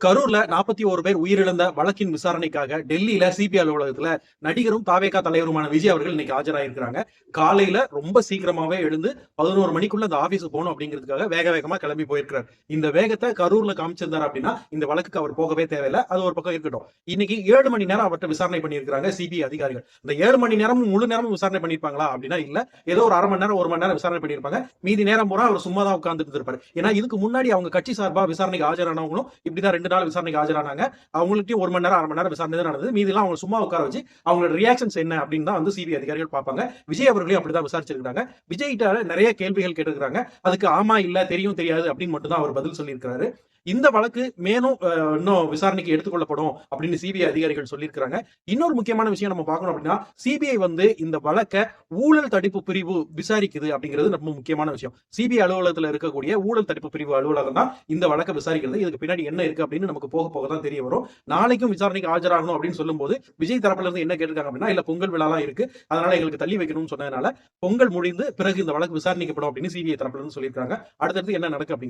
கரூர்ல 41 பேர் உயிரிழந்த வழக்கின் விசாரணைக்காக டெல்லியில சிபிஐ அலுவலகத்துல நடிகரும் தாவேகா தலைவருமான விஜய் அவர்கள் இன்னைக்கு ஆஜராயிருக்கிறாங்க. காலையில ரொம்ப சீக்கிரமாவே எழுந்து 11 மணிக்குள்ள அந்த ஆபீஸ் போகணும் அப்படிங்கிறதுக்காக வேக வேகமா கிளம்பி போயிருக்கிறார். இந்த வேகத்தை கரூர்ல காமிச்சிருந்தாரு அப்படின்னா இந்த வழக்குக்கு அவர் போகவே தேவையில்லை. அது ஒரு பக்கம் இருக்கட்டும். இன்னைக்கு 7 மணி நேரம் அவர்கிட்ட விசாரணை பண்ணியிருக்காங்க சிபிஐ அதிகாரிகள். இந்த 7 மணி நேரமும் முழு நேரமும் விசாரணை பண்ணிருப்பாங்களா அப்படின்னா இல்ல. ஏதோ ஒரு 1/2 மணி நேரம் 1 மணி நேரம் விசாரணை பண்ணிருப்பாங்க. மீதி நேரம் பூரா அவர் சும்மா தான் உட்கார்ந்துட்டு இருப்பாரு. ஏன்னா இதுக்கு முன்னாடி அவங்க கட்சி சார்பா விசாரணைக்கு ஆஜரானவங்களும் இப்படிதான் 2 நாள் விசாரணைக்கு ஆஜரானாங்க. அவங்களுக்கு 1 மணி நேரம் 1/2 மணி நேரம் விசாரணை தான் நடந்தது. மீதி எல்லாம் அவங்க சும்மா உட்கார வச்சு அவங்களோட ரியாக்ஷன்ஸ் என்ன அப்படின்னு தான் வந்து சிபிஐ அதிகாரிகள் பார்ப்பாங்க. விஜய் அவர்களையும் அப்படிதான் விசாரிச்சிருக்காங்க. விஜய்கிட்ட நிறைய கேள்விகள் கேட்டிருக்காங்க. அதுக்கு ஆமா இல்ல தெரியும் தெரியாது அப்படின்னு மட்டும் தான் அவர் பதில் சொல்லியிருக்காரு. இந்த வழக்கு மேலும் இன்னும் விசாரணைக்கு எடுத்துக்கொள்ளப்படும் அப்படின்னு சிபிஐ அதிகாரிகள் சொல்லியிருக்காங்க. இன்னொரு முக்கியமான விஷயம் நம்ம பார்க்கணும் அப்படின்னா சிபிஐ வந்து இந்த வழக்கை ஊழல் தடுப்பு பிரிவு விசாரிக்குது அப்படிங்கிறது ரொம்ப முக்கியமான விஷயம். சிபிஐ அலுவலகத்தில் இருக்கக்கூடிய ஊழல் தடுப்பு பிரிவு அலுவலகம் தான் இந்த வழக்கை விசாரிக்கிறது. இதுக்கு பின்னாடி என்ன இருக்கு அப்படின்னு நமக்கு போக போக தான் தெரிய வரும். நாளைக்கும் விசாரணைக்கு ஆஜராகணும் அப்படின்னு சொல்லும்போது விஜய் தரப்புல இருந்து என்ன கேட்டிருக்காங்க அப்படின்னா இல்ல பொங்கல் விழாலாம் இருக்கு, அதனால எங்களுக்கு தள்ளி வைக்கணும்னு சொன்னதுனால பொங்கல் முடிந்து பிறகு இந்த வழக்கு விசாரணைக்கப்படும் அப்படின்னு சிபிஐ தரப்புல இருந்து சொல்லியிருக்காங்க. அடுத்தடுத்து என்ன நடக்கு